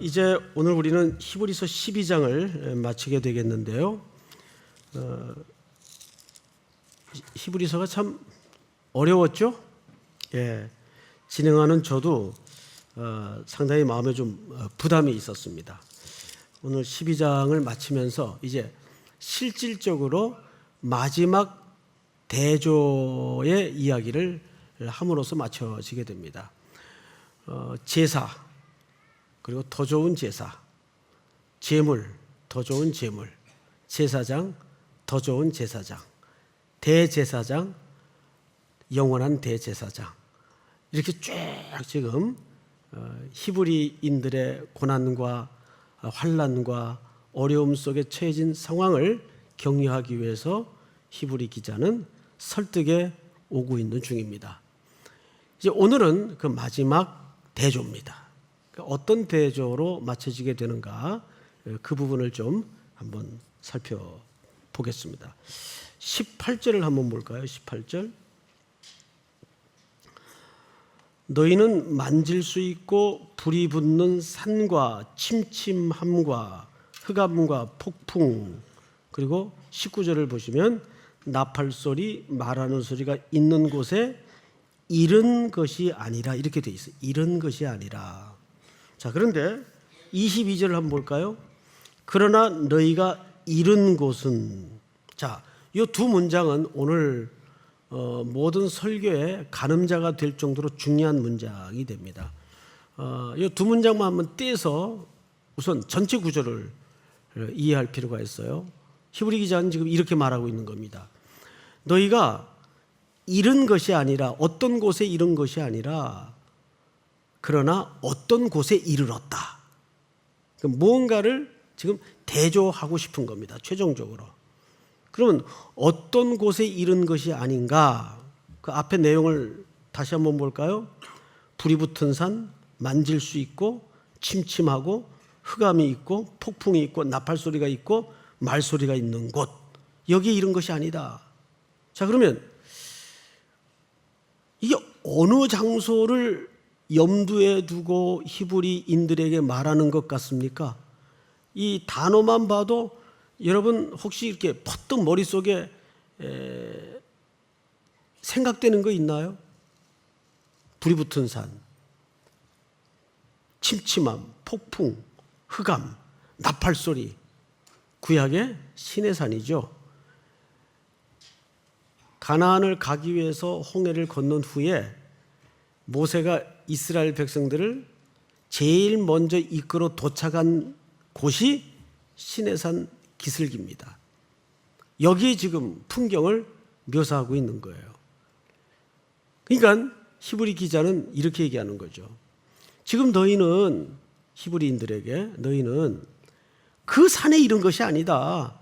이제 오늘 우리는 히브리서 12장을 마치게 되겠는데요. 히브리서가 참 어려웠죠? 예, 진행하는 저도 상당히 마음에 좀 부담이 있었습니다. 오늘 12장을 마치면서 이제 실질적으로 마지막 대조의 이야기를 함으로써 마쳐지게 됩니다. 제사, 그리고 더 좋은 제사, 제물, 더 좋은 제물, 제사장, 더 좋은 제사장, 대제사장, 영원한 대제사장, 이렇게 쭉 지금 히브리인들의 고난과 환난과 어려움 속에 처해진 상황을 격려하기 위해서 히브리 기자는 설득에 오고 있는 중입니다. 이제 오늘은 그 마지막 대조입니다. 어떤 대조로 맞춰지게 되는가, 그 부분을 좀 한번 살펴보겠습니다. 18절을 한번 볼까요? 18절. 너희는 만질 수 있고 불이 붙는 산과 침침함과 흑암과 폭풍, 그리고 19절을 보시면 나팔 소리, 말하는 소리가 있는 곳에 이른 것이 아니라, 이렇게 돼 있어요. 이른 것이 아니라. 자, 그런데 22절을 한번 볼까요? 그러나 너희가 이른 곳은. 자, 이 두 문장은 오늘 모든 설교의 가늠자가 될 정도로 중요한 문장이 됩니다. 이 두 문장만 한번 떼서 우선 전체 구조를 이해할 필요가 있어요. 히브리 기자는 지금 이렇게 말하고 있는 겁니다. 너희가 이른 것이 아니라, 어떤 곳에 이른 것이 아니라, 그러나 어떤 곳에 이르렀다. 무언가를 지금 대조하고 싶은 겁니다. 최종적으로. 그러면 어떤 곳에 이른 것이 아닌가? 그 앞에 내용을 다시 한번 볼까요? 불이 붙은 산, 만질 수 있고 침침하고 흑암이 있고 폭풍이 있고 나팔 소리가 있고 말소리가 있는 곳, 여기에 이른 것이 아니다. 자, 그러면 이게 어느 장소를 염두에 두고 히브리인들에게 말하는 것 같습니까? 이 단어만 봐도 여러분 혹시 이렇게 퍼뜩 머릿속에 생각되는 거 있나요? 불이 붙은 산, 침침함, 폭풍, 흑암, 나팔 소리, 구약의 시내산이죠. 가나안을 가기 위해서 홍해를 건넌 후에 모세가 이스라엘 백성들을 제일 먼저 이끌어 도착한 곳이 시내산 기슭입니다. 여기에 지금 풍경을 묘사하고 있는 거예요. 그러니까 히브리 기자는 이렇게 얘기하는 거죠. 지금 너희는, 히브리인들에게 너희는 그 산에 이른 것이 아니다.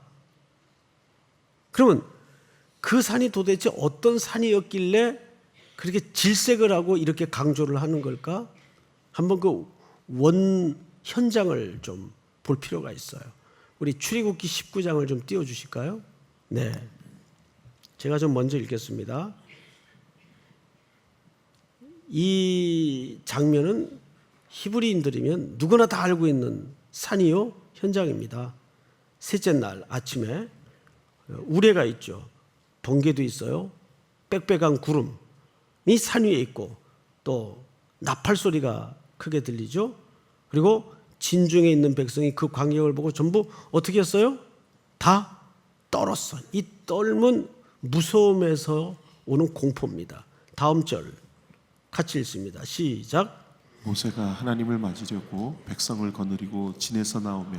그러면 그 산이 도대체 어떤 산이었길래 그렇게 질색을 하고 이렇게 강조를 하는 걸까? 한번 그 원 현장을 좀 볼 필요가 있어요. 우리 출애굽기 19장을 좀 띄워주실까요? 네, 제가 좀 먼저 읽겠습니다. 이 장면은 히브리인들이면 누구나 다 알고 있는 산이요 현장입니다. 셋째 날 아침에 우레가 있죠. 번개도 있어요. 빽빽한 구름이 산 위에 있고, 또 나팔 소리가 크게 들리죠. 그리고 진중에 있는 백성이 그 광경을 보고 전부 어떻게 했어요? 다 떨었어. 이 떨면 무서움에서 오는 공포입니다. 다음 절 같이 읽습니다. 시작. 모세가 하나님을 맞으려고 백성을 거느리고 진에서 나오매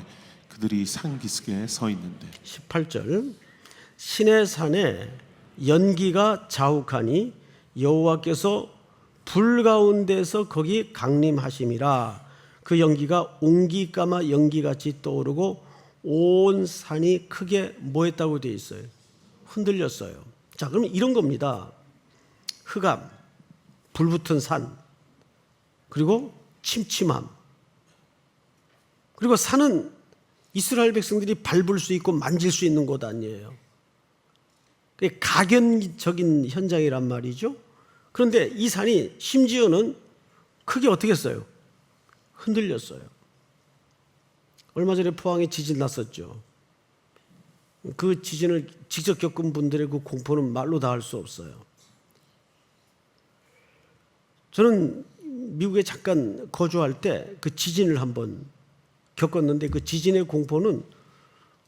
그들이 산 기슭에 서 있는데. 18절. 시내산에 연기가 자욱하니 여호와께서 불 가운데서 거기 강림하심이라. 그 연기가 옹기까마 연기같이 떠오르고 온 산이 크게 뭐 했다고 되어 있어요? 흔들렸어요. 자, 그럼 이런 겁니다. 흑암, 불붙은 산, 그리고 침침함. 그리고 산은 이스라엘 백성들이 밟을 수 있고 만질 수 있는 곳 아니에요. 그게 가견적인 현장이란 말이죠. 그런데 이 산이 심지어는 크게 어떻게 했어요? 흔들렸어요. 얼마 전에 포항에 지진 났었죠. 그 지진을 직접 겪은 분들의 그 공포는 말로 다 할 수 없어요. 저는 미국에 잠깐 거주할 때 그 지진을 한번 겪었는데 그 지진의 공포는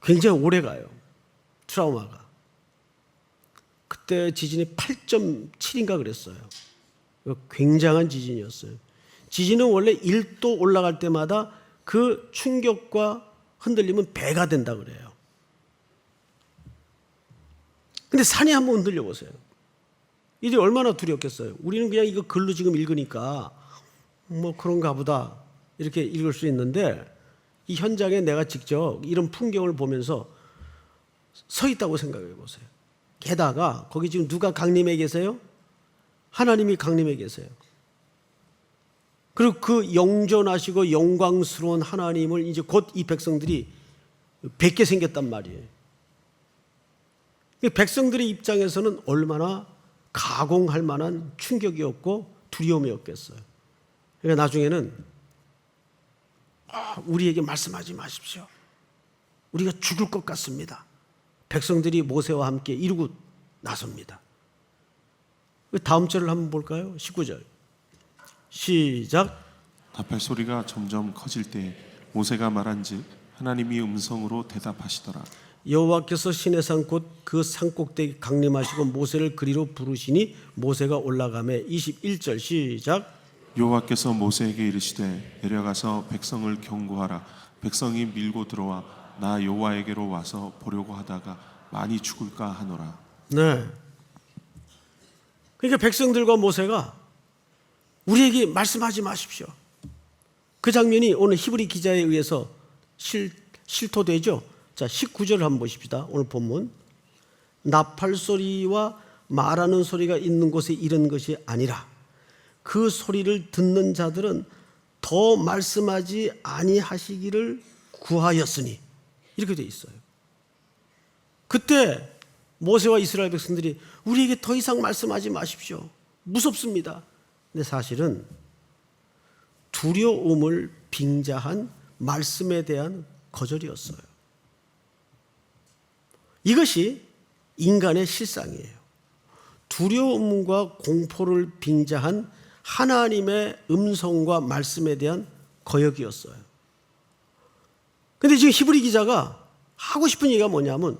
굉장히 오래 가요. 트라우마가. 그때 지진이 8.7인가 그랬어요. 굉장한 지진이었어요. 지진은 원래 1도 올라갈 때마다 그 충격과 흔들림은 배가 된다 그래요. 근데 산이 한번 흔들려 보세요. 이게 얼마나 두렵겠어요. 우리는 그냥 이거 글로 지금 읽으니까 뭐 그런가 보다 이렇게 읽을 수 있는데 이 현장에 내가 직접 이런 풍경을 보면서 서 있다고 생각해 보세요. 게다가 거기 지금 누가 강림해 계세요? 하나님이 강림해 계세요. 그리고 그 영존하시고 영광스러운 하나님을 이제 곧 이 백성들이 뵙게 생겼단 말이에요. 백성들의 입장에서는 얼마나 가공할 만한 충격이었고 두려움이었겠어요. 그러니까 나중에는 우리에게 말씀하지 마십시오. 우리가 죽을 것 같습니다. 백성들이 모세와 함께 이루고 나섭니다. 다음 절을 한번 볼까요? 19절 시작. 답할 소리가 점점 커질 때 모세가 말한즉 하나님이 음성으로 대답하시더라. 여호와께서 시내산 곧 그 산꼭대기 강림하시고 모세를 그리로 부르시니 모세가 올라가매 21절 시작. 여호와께서 모세에게 이르시되 내려가서 백성을 경고하라. 백성이 밀고 들어와 나 여호와에게로 와서 보려고 하다가 많이 죽을까 하노라. 네. 그러니까 백성들과 모세가 우리에게 말씀하지 마십시오. 그 장면이 오늘 히브리 기자에 의해서 실토되죠. 자, 19절을 한번 보십시다. 오늘 본문. 나팔 소리와 말하는 소리가 있는 곳에 이른 것이 아니라 그 소리를 듣는 자들은 더 말씀하지 아니하시기를 구하였으니 이렇게 돼 있어요. 그때 모세와 이스라엘 백성들이 우리에게 더 이상 말씀하지 마십시오. 무섭습니다. 근데 사실은 두려움을 빙자한 말씀에 대한 거절이었어요. 이것이 인간의 실상이에요. 두려움과 공포를 빙자한 하나님의 음성과 말씀에 대한 거역이었어요. 그런데 지금 히브리 기자가 하고 싶은 얘기가 뭐냐면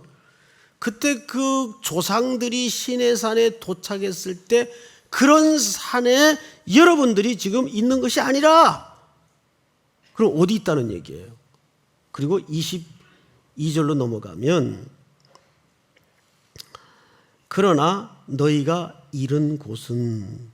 그때 그 조상들이 시내산에 도착했을 때 그런 산에 여러분들이 지금 있는 것이 아니라 그럼 어디 있다는 얘기예요. 그리고 22절로 넘어가면 그러나 너희가 이른 곳은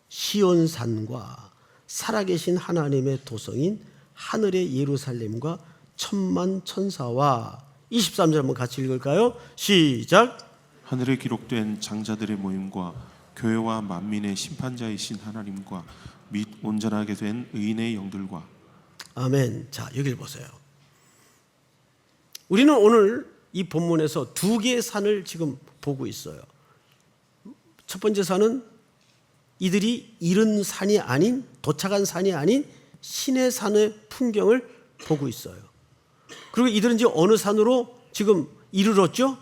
시온산과 살아계신 하나님의 도성인 하늘의 예루살렘과 천만 천사와 23절 한번 같이 읽을까요? 시작. 하늘에 기록된 장자들의 모임과 교회와 만민의 심판자이신 하나님과 및 온전하게 된 의인의 영들과. 아멘. 자, 여기를 보세요. 우리는 오늘 이 본문에서 두 개의 산을 지금 보고 있어요. 첫 번째 산은 이들이 이른 산이 아닌, 도착한 산이 아닌 신의 산의 풍경을 보고 있어요. 그리고 이들은 이제 어느 산으로 지금 이르렀죠?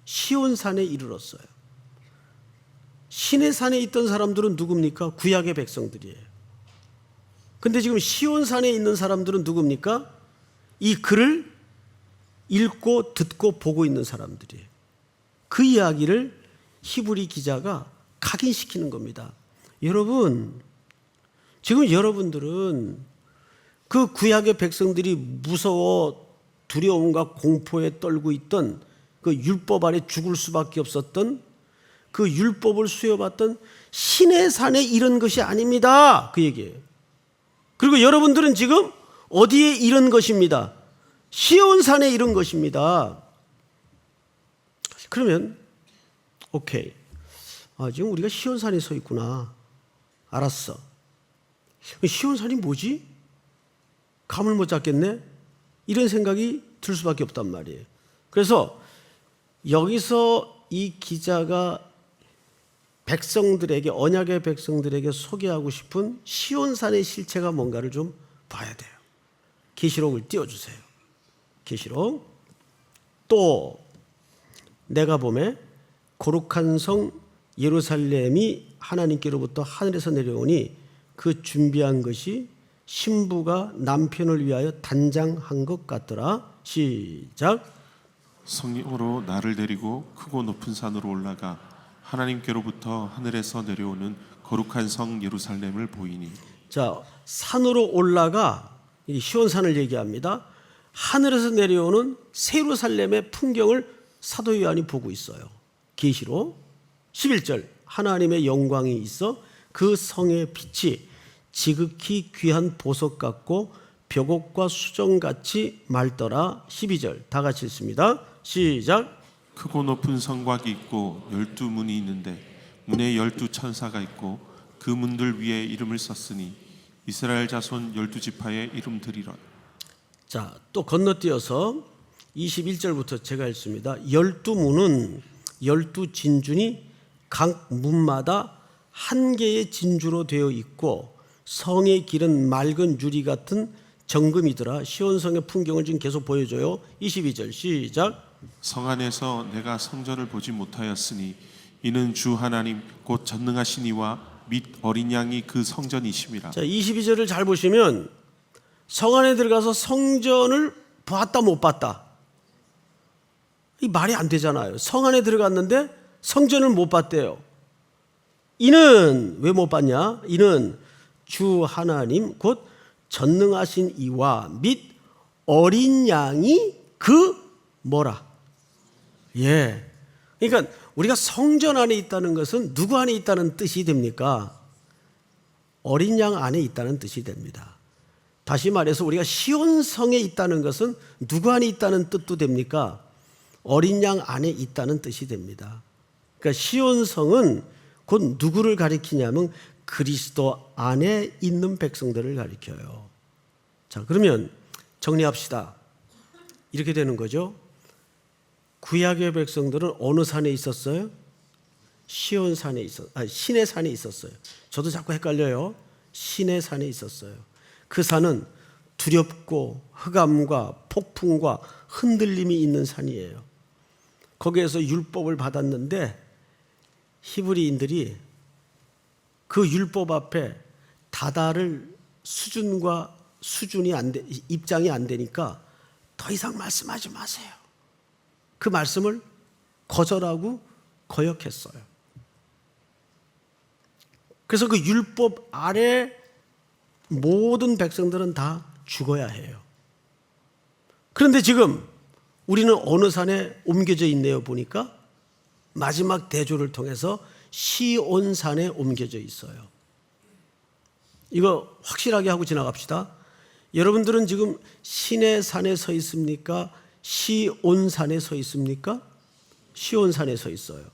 시온산에 이르렀어요. 신의 산에 있던 사람들은 누굽니까? 구약의 백성들이에요. 근데 지금 시온산에 있는 사람들은 누굽니까? 이 글을 읽고 듣고 보고 있는 사람들이에요. 그 이야기를 히브리 기자가 각인시키는 겁니다. 여러분, 지금 여러분들은 그 구약의 백성들이 무서워 두려움과 공포에 떨고 있던 그 율법 아래 죽을 수밖에 없었던 그 율법을 수여받던 신의 산에 이른 것이 아닙니다. 그 얘기예요. 그리고 여러분들은 지금 어디에 이른 것입니다. 시온산에 이른 것입니다. 그러면 오케이. 지금 우리가 시온산에 서 있구나. 알았어. 시온산이 뭐지? 감을 못 잡겠네? 이런 생각이 들 수밖에 없단 말이에요. 그래서 여기서 이 기자가 백성들에게, 언약의 백성들에게 소개하고 싶은 시온산의 실체가 뭔가를 좀 봐야 돼요. 계시록을 띄워주세요. 계시록. 또 내가 보매 거룩한 성 예루살렘이 하나님께로부터 하늘에서 내려오니 그 준비한 것이 신부가 남편을 위하여 단장한 것 같더라. 시작. 성령으로 나를 데리고 크고 높은 산으로 올라가 하나님께로부터 하늘에서 내려오는 거룩한 성 예루살렘을 보이니. 자, 산으로 올라가, 이 시온산을 얘기합니다. 하늘에서 내려오는 예루살렘의 풍경을 사도 요한이 보고 있어요. 계시록 11절. 하나님의 영광이 있어 그 성의 빛이 지극히 귀한 보석 같고 벽옥과 수정같이 맑더라. 12절. 다 같이 읽습니다. 시작. 크고 높은 성곽이 있고 12문이 있는데 문에 12천사가 있고 그 문들 위에 이름을 썼으니 이스라엘 자손 12지파의 이름들이라. 자, 또 건너뛰어서 21절부터 제가 읽습니다. 12문은 12진준이 각 문마다 한 개의 진주로 되어 있고 성의 길은 맑은 유리 같은 정금이더라. 시온성의 풍경을 지금 계속 보여줘요. 22절 시작. 성 안에서 내가 성전을 보지 못하였으니 이는 주 하나님 곧 전능하신 이와 및 어린 양이 그 성전이심이라. 자, 22절을 잘 보시면 성 안에 들어가서 성전을 봤다 못 봤다, 이 말이 안 되잖아요. 성 안에 들어갔는데 성전을 못 봤대요. 이는 왜 못 봤냐? 이는 주 하나님 곧 전능하신 이와 및 어린 양이 그 뭐라? 예. 그러니까 우리가 성전 안에 있다는 것은 누구 안에 있다는 뜻이 됩니까? 어린 양 안에 있다는 뜻이 됩니다. 다시 말해서 우리가 시온성에 있다는 것은 누구 안에 있다는 뜻도 됩니까? 어린 양 안에 있다는 뜻이 됩니다. 그러니까 시온성은 곧 누구를 가리키냐면 그리스도 안에 있는 백성들을 가리켜요. 자, 그러면 정리합시다. 이렇게 되는 거죠. 구약의 백성들은 어느 산에 있었어요? 시온산에 신의 산에 있었어요. 저도 자꾸 헷갈려요. 신의 산에 있었어요. 그 산은 두렵고 흑암과 폭풍과 흔들림이 있는 산이에요. 거기에서 율법을 받았는데 히브리인들이 그 율법 앞에 다다를 수준이 입장이 안 되니까 더 이상 말씀하지 마세요. 그 말씀을 거절하고 거역했어요. 그래서 그 율법 아래 모든 백성들은 다 죽어야 해요. 그런데 지금 우리는 어느 산에 옮겨져 있네요. 보니까 마지막 대조를 통해서 시온산에 옮겨져 있어요. 이거 확실하게 하고 지나갑시다. 여러분들은 지금 신의 산에 서 있습니까? 시온산에 서 있습니까? 시온산에 서 있어요.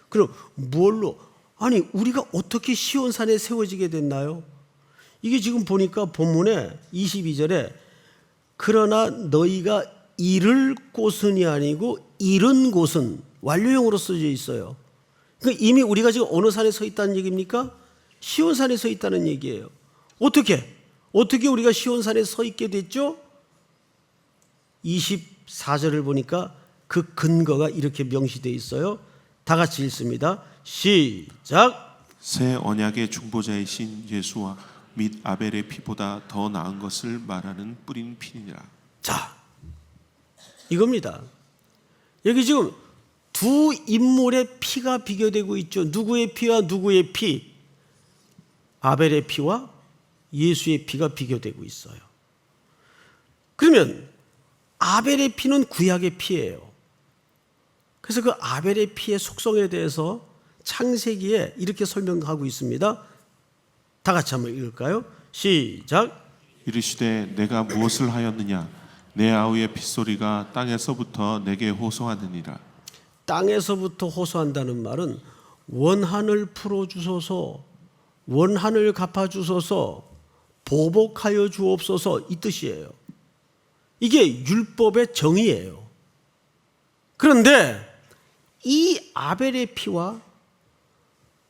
그럼 뭘로? 아니, 우리가 어떻게 시온산에 세워지게 됐나요? 이게 지금 보니까 본문에 22절에 그러나 너희가 이를 곳은이 아니고 이른 곳은 완료형으로 써져 있어요. 그러니까 이미 우리가 지금 어느 산에 서 있다는 얘기입니까? 시온산에 서 있다는 얘기예요. 어떻게 우리가 시온산에 서 있게 됐죠? 24절을 보니까 그 근거가 이렇게 명시되어 있어요. 다 같이 읽습니다. 시작. 새 언약의 중보자이신 예수와 및 아벨의 피보다 더 나은 것을 말하는 뿌린 피니라. 자, 이겁니다. 여기 지금 두 인물의 피가 비교되고 있죠. 누구의 피와 누구의 피? 아벨의 피와 예수의 피가 비교되고 있어요. 그러면 아벨의 피는 구약의 피예요. 그래서 그 아벨의 피의 속성에 대해서 창세기에 이렇게 설명하고 있습니다. 다 같이 한번 읽을까요? 시작. 이르시되 내가 무엇을 하였느냐? 내 아우의 핏소리가 땅에서부터 내게 호소하느니라. 땅에서부터 호소한다는 말은 원한을 풀어주소서, 원한을 갚아주소서, 보복하여 주옵소서 이 뜻이에요. 이게 율법의 정의예요. 그런데 이 아벨의 피와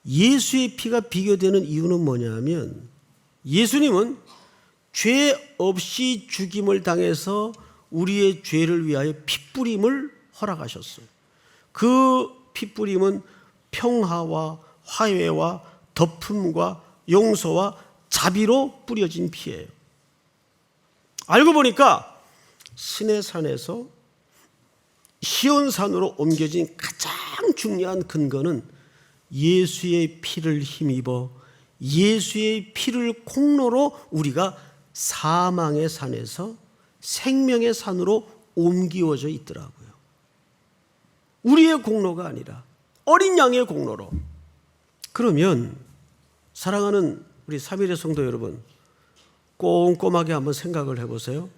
예수의 피가 비교되는 이유는 뭐냐면 예수님은 죄 없이 죽임을 당해서 우리의 죄를 위하여 핏부림을 허락하셨어요. 그 핏부림은 평화와 화해와 덮음과 용서와 자비로 뿌려진 피예요. 알고 보니까 시내산에서 시온산으로 옮겨진 가장 중요한 근거는 예수의 피를 힘입어 예수의 피를 공로로 우리가 사망의 산에서 생명의 산으로 옮기워져 있더라고요. 우리의 공로가 아니라 어린 양의 공로로. 그러면 사랑하는 우리 삼일의 성도 여러분, 꼼꼼하게 한번 생각을 해보세요.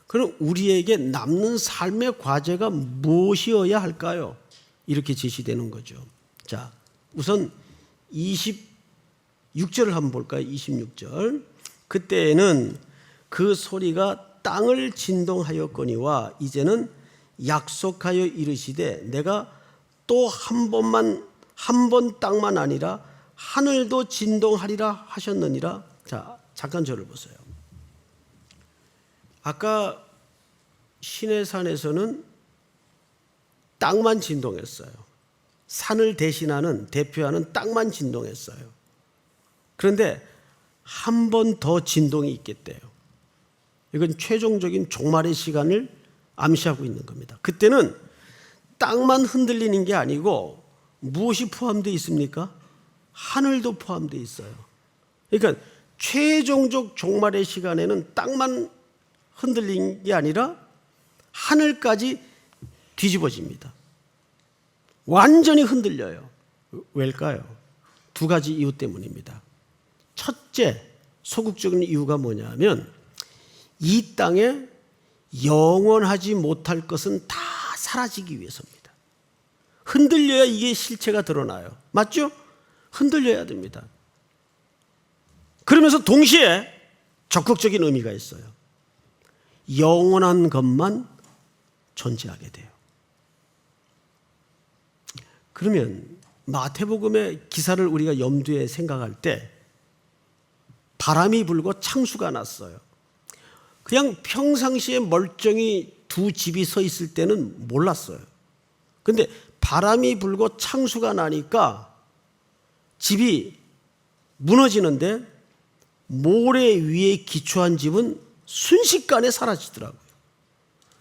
그럼 우리에게 남는 삶의 과제가 무엇이어야 할까요? 이렇게 제시되는 거죠. 자, 우선 26절을 한번 볼까요? 26절. 그때에는 그 소리가 땅을 진동하였거니와 이제는 약속하여 이르시되 내가 또 한 번 땅만 아니라 하늘도 진동하리라 하셨느니라. 자, 잠깐 저를 보세요. 아까 시내산에서는 땅만 진동했어요. 산을 대표하는 땅만 진동했어요. 그런데 한 번 더 진동이 있겠대요. 이건 최종적인 종말의 시간을 암시하고 있는 겁니다. 그때는 땅만 흔들리는 게 아니고 무엇이 포함되어 있습니까? 하늘도 포함되어 있어요. 그러니까 최종적 종말의 시간에는 땅만 흔들리는 게 아니라 하늘까지 뒤집어집니다. 완전히 흔들려요. 왜일까요? 두 가지 이유 때문입니다. 첫째, 소극적인 이유가 뭐냐면 이 땅에 영원하지 못할 것은 다 사라지기 위해서입니다. 흔들려야 이게 실체가 드러나요. 맞죠? 흔들려야 됩니다. 그러면서 동시에 적극적인 의미가 있어요. 영원한 것만 존재하게 돼요. 그러면 마태복음의 기사를 우리가 염두에 생각할 때 바람이 불고 창수가 났어요. 그냥 평상시에 멀쩡히 두 집이 서 있을 때는 몰랐어요. 그런데 바람이 불고 창수가 나니까 집이 무너지는데 모래 위에 기초한 집은 순식간에 사라지더라고요.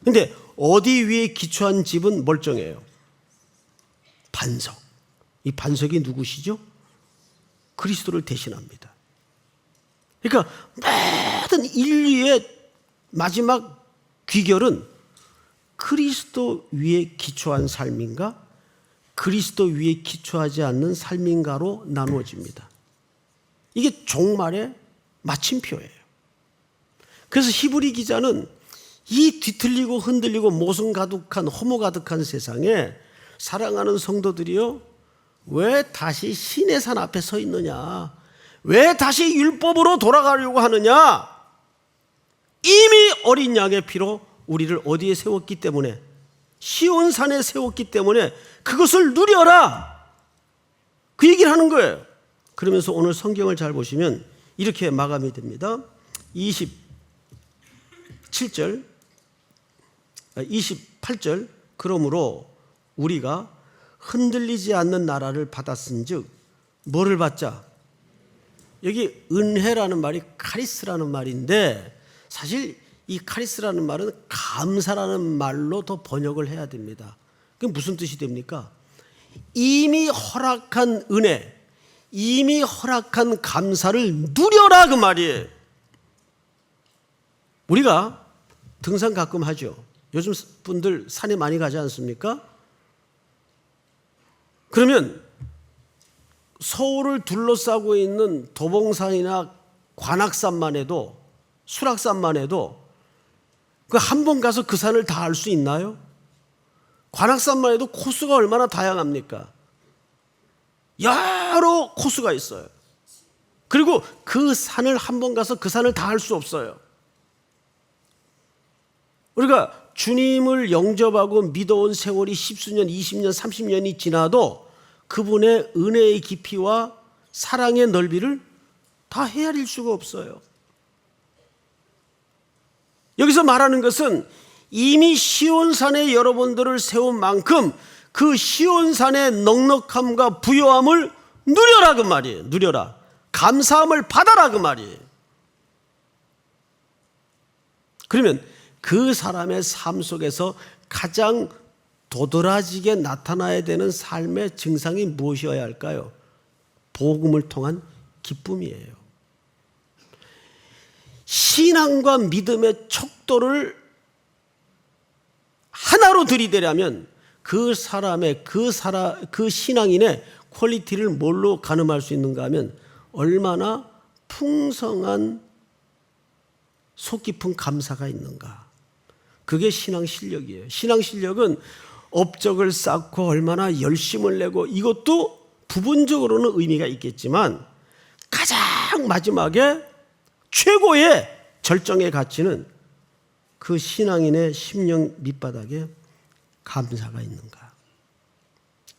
그런데 어디 위에 기초한 집은 멀쩡해요. 반석. 이 반석이 누구시죠? 그리스도를 대신합니다. 그러니까 모든 인류의 마지막 귀결은 그리스도 위에 기초한 삶인가 그리스도 위에 기초하지 않는 삶인가로 나누어집니다. 이게 종말의 마침표예요. 그래서 히브리 기자는 이 뒤틀리고 흔들리고 모순 가득한 허무 가득한 세상에 사랑하는 성도들이요, 왜 다시 시내산 앞에 서 있느냐, 왜 다시 율법으로 돌아가려고 하느냐, 이미 어린 양의 피로 우리를 어디에 세웠기 때문에, 시온산에 세웠기 때문에 그것을 누려라, 그 얘기를 하는 거예요. 그러면서 오늘 성경을 잘 보시면 이렇게 마감이 됩니다. 28절 그러므로 우리가 흔들리지 않는 나라를 받았은즉 뭐를 받자? 여기 은혜라는 말이 카리스라는 말인데 사실 이 카리스라는 말은 감사라는 말로 더 번역을 해야 됩니다. 그게 무슨 뜻이 됩니까? 이미 허락한 은혜, 이미 허락한 감사를 누려라, 그 말이에요. 우리가 등산 가끔 하죠. 요즘 분들 산에 많이 가지 않습니까? 그러면 서울을 둘러싸고 있는 도봉산이나 관악산만 해도, 수락산만 해도 그 한 번 가서 그 산을 다 알 수 있나요? 관악산만 해도 코스가 얼마나 다양합니까? 여러 코스가 있어요. 그리고 그 산을 한 번 가서 그 산을 다 알 수 없어요. 우리가 주님을 영접하고 믿어온 세월이 10수년, 20년, 30년이 지나도 그분의 은혜의 깊이와 사랑의 넓이를 다 헤아릴 수가 없어요. 여기서 말하는 것은 이미 시온산에 여러분들을 세운 만큼 그 시온산의 넉넉함과 부요함을 누려라 그 말이에요. 누려라. 감사함을 받아라 그 말이에요. 그러면 그 사람의 삶 속에서 가장 도드라지게 나타나야 되는 삶의 증상이 무엇이어야 할까요? 복음을 통한 기쁨이에요. 신앙과 믿음의 척도를 하나로 들이대려면 그 사람의 그 신앙인의 퀄리티를 뭘로 가늠할 수 있는가 하면 얼마나 풍성한 속 깊은 감사가 있는가. 그게 신앙 실력이에요. 신앙 실력은 업적을 쌓고 얼마나 열심을 내고 이것도 부분적으로는 의미가 있겠지만 가장 마지막에 최고의 절정의 가치는 그 신앙인의 심령 밑바닥에 감사가 있는가.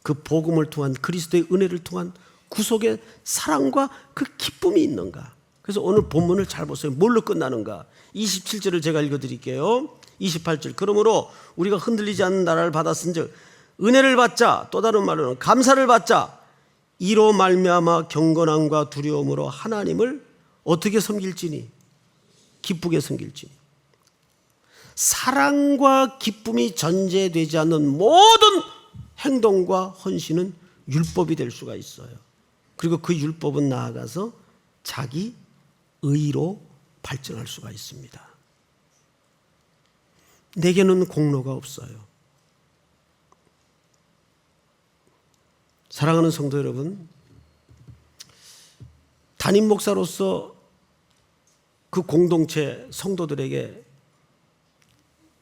그 복음을 통한 그리스도의 은혜를 통한 구속의 사랑과 그 기쁨이 있는가. 그래서 오늘 본문을 잘 보세요. 뭘로 끝나는가. 27절을 제가 읽어드릴게요. 28절. 그러므로 우리가 흔들리지 않는 나라를 받았은즉 은혜를 받자, 또 다른 말로는 감사를 받자. 이로 말미암아 경건함과 두려움으로 하나님을 어떻게 섬길지니, 기쁘게 섬길지니. 사랑과 기쁨이 전제되지 않는 모든 행동과 헌신은 율법이 될 수가 있어요. 그리고 그 율법은 나아가서 자기 의로 발전할 수가 있습니다. 내게는 공로가 없어요. 사랑하는 성도 여러분, 담임 목사로서 그 공동체 성도들에게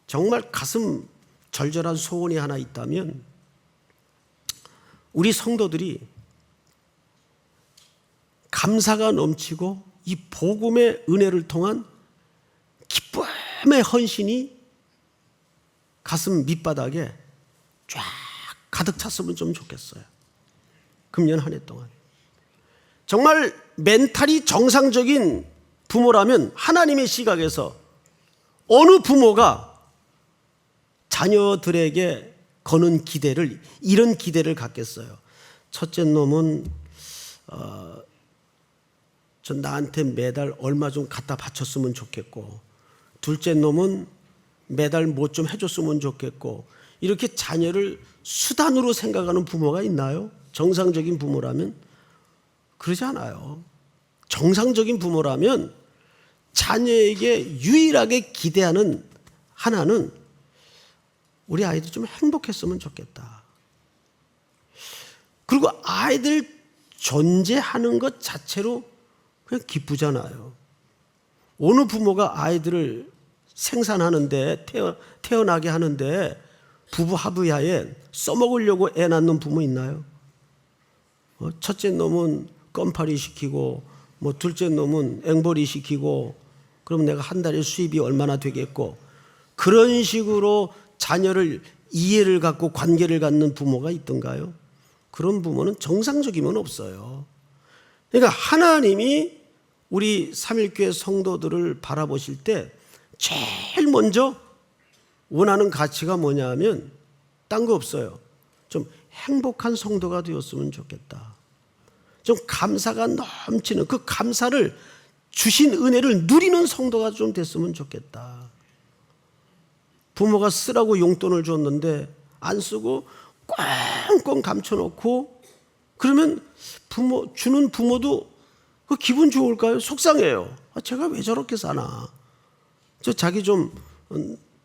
정말 가슴 절절한 소원이 하나 있다면 우리 성도들이 감사가 넘치고 이 복음의 은혜를 통한 기쁨의 헌신이 가슴 밑바닥에 쫙 가득 찼으면 좀 좋겠어요. 금년 한 해 동안 정말 멘탈이 정상적인 부모라면 하나님의 시각에서 어느 부모가 자녀들에게 거는 기대를, 이런 기대를 갖겠어요. 첫째 놈은 전 나한테 매달 얼마 좀 갖다 바쳤으면 좋겠고, 둘째 놈은 매달 뭐 좀 해줬으면 좋겠고, 이렇게 자녀를 수단으로 생각하는 부모가 있나요? 정상적인 부모라면 그러지 않아요. 정상적인 부모라면 자녀에게 유일하게 기대하는 하나는 우리 아이들 좀 행복했으면 좋겠다. 그리고 아이들 존재하는 것 자체로 그냥 기쁘잖아요. 어느 부모가 아이들을 생산하는데 태어나게 하는데 부부 합의하에 써먹으려고 애 낳는 부모 있나요? 첫째 놈은 껌파리 시키고 뭐 둘째 놈은 앵벌이 시키고 그럼 내가 한 달에 수입이 얼마나 되겠고, 그런 식으로 자녀를 이해를 갖고 관계를 갖는 부모가 있던가요? 그런 부모는 정상적이면 없어요. 그러니까 하나님이 우리 삼일교회 성도들을 바라보실 때 제일 먼저 원하는 가치가 뭐냐 하면 딴 거 없어요. 좀 행복한 성도가 되었으면 좋겠다. 좀 감사가 넘치는, 그 감사를 주신 은혜를 누리는 성도가 좀 됐으면 좋겠다. 부모가 쓰라고 용돈을 줬는데 안 쓰고 꽁꽁 감춰놓고 그러면 주는 부모도 그 기분 좋을까요? 속상해요. 제가 왜 저렇게 사나. 자기 좀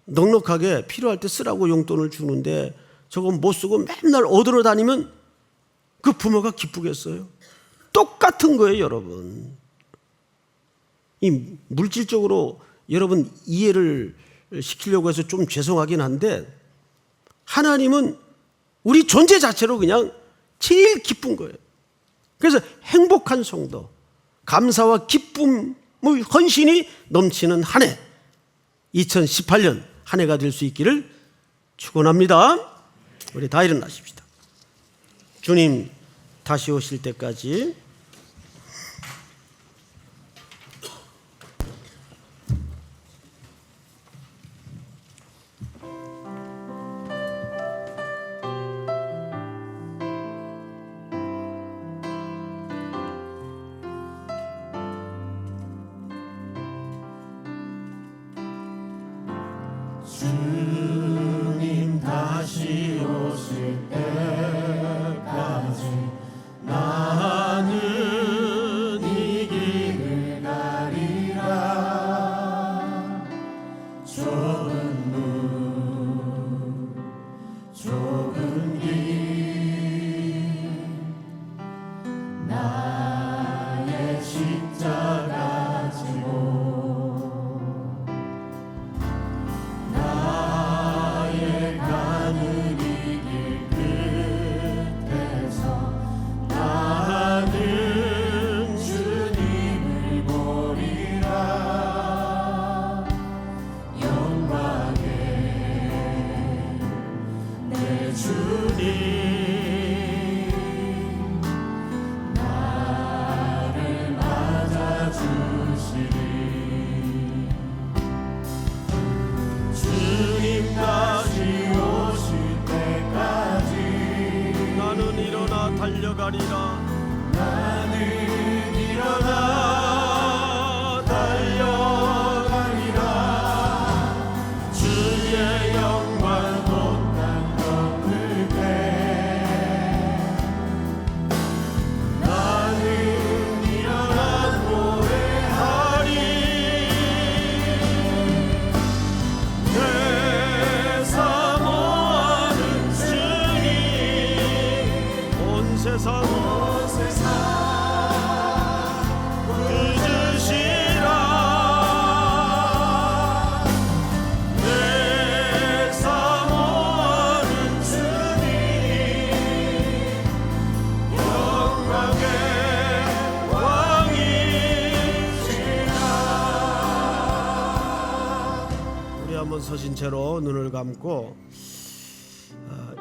넉넉하게 필요할 때 쓰라고 용돈을 주는데 저거 못 쓰고 맨날 얻으러 다니면 그 부모가 기쁘겠어요? 똑같은 거예요, 여러분. 이 물질적으로 여러분 이해를 시키려고 해서 좀 죄송하긴 한데 하나님은 우리 존재 자체로 그냥 제일 기쁜 거예요. 그래서 행복한 성도, 감사와 기쁨의 헌신이 넘치는 한 해, 2018년 한 해가 될 수 있기를 축원합니다. 우리 다 일어나십시다. 주님 다시 오실 때까지 주님 다시 오실 때까지 나는 이 길을 가리라. 좁은 문 좁은 길 나의 십자가 지고 나의 가는 이 길 끝에서 나는 주님을 보리라. 영광의 내 주님 나를 맞아주시리. 주님 다시 오실 때까지 나는 일어나 달려가리라. 나는 일어나 달려가리라. 주의 영광 곧 땅 덮을 때 나는 일어나 노래하리. 내 사모하는 주님 온 세상 그주시라. 내 사모하는 주님 영광의 왕이시라. 우리 한번 서신 채로 눈을 감고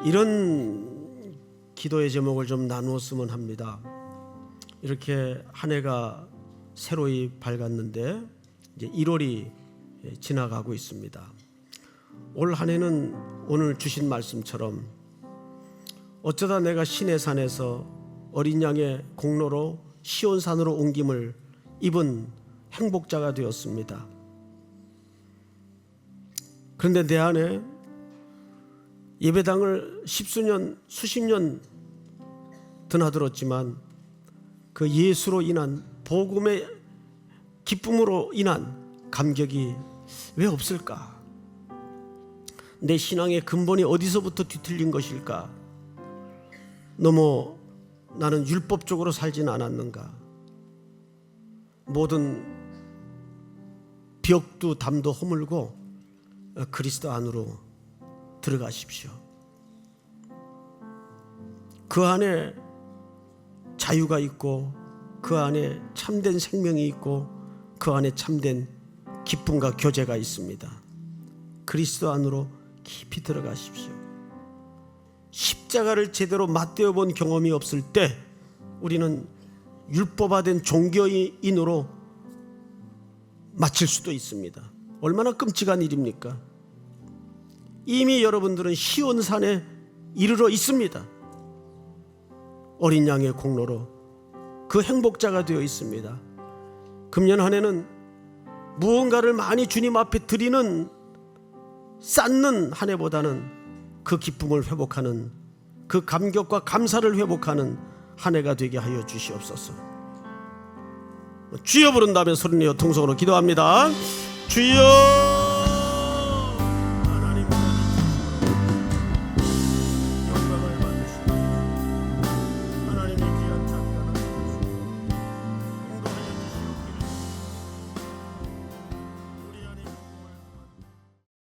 이런 기도의 제목을 좀 나누었으면 합니다. 이렇게 한 해가 새로이 밝았는데 이제 1월이 지나가고 있습니다. 올 한 해는 오늘 주신 말씀처럼 어쩌다 내가 시내산에서 어린 양의 공로로 시온산으로 옮김을 입은 행복자가 되었습니다. 그런데 내 안에 예배당을 십수년 수십 년 드나들었지만 그 예수로 인한 복음의 기쁨으로 인한 감격이 왜 없을까? 내 신앙의 근본이 어디서부터 뒤틀린 것일까? 너무 나는 율법적으로 살진 않았는가? 모든 벽도 담도 허물고 그리스도 안으로 들어가십시오. 그 안에 자유가 있고 그 안에 참된 생명이 있고 그 안에 참된 기쁨과 교제가 있습니다. 그리스도 안으로 깊이 들어가십시오. 십자가를 제대로 맞대어 본 경험이 없을 때 우리는 율법화된 종교인으로 마칠 수도 있습니다. 얼마나 끔찍한 일입니까? 이미 여러분들은 시온산에 이르러 있습니다. 어린 양의 공로로 그 행복자가 되어 있습니다. 금년 한 해는 무언가를 많이 주님 앞에 드리는 쌓는 한 해보다는 그 기쁨을 회복하는 그 감격과 감사를 회복하는 한 해가 되게 하여 주시옵소서. 주여 부른 다음에 소리내어 통성으로 기도합니다. 주여